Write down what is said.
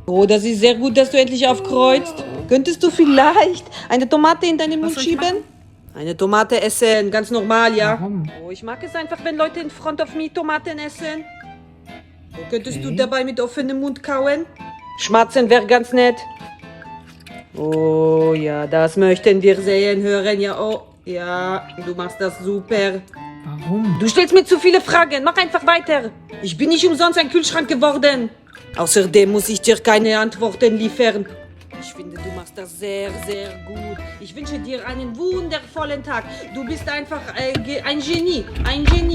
Oh, das ist sehr gut, dass du endlich aufkreuzt. Könntest du vielleicht eine Tomate in deinen Mund soll ich schieben? Eine Tomate essen, ganz normal, ja. Warum? Oh, ich mag es einfach, wenn Leute in front of me Tomaten essen. Oh, könntest du Okay. dabei mit offenem Mund kauen? Schmatzen wäre ganz nett. Oh ja, das möchten wir sehen, hören, ja. Oh, ja, du machst das super. Warum? Du stellst mir zu viele Fragen, mach einfach weiter. Ich bin nicht umsonst ein Kühlschrank geworden. Außerdem muss ich dir keine Antworten liefern. Ich finde, du machst das sehr, sehr gut. Ich wünsche dir einen wundervollen Tag. Du bist einfach ein Genie, ein Genie.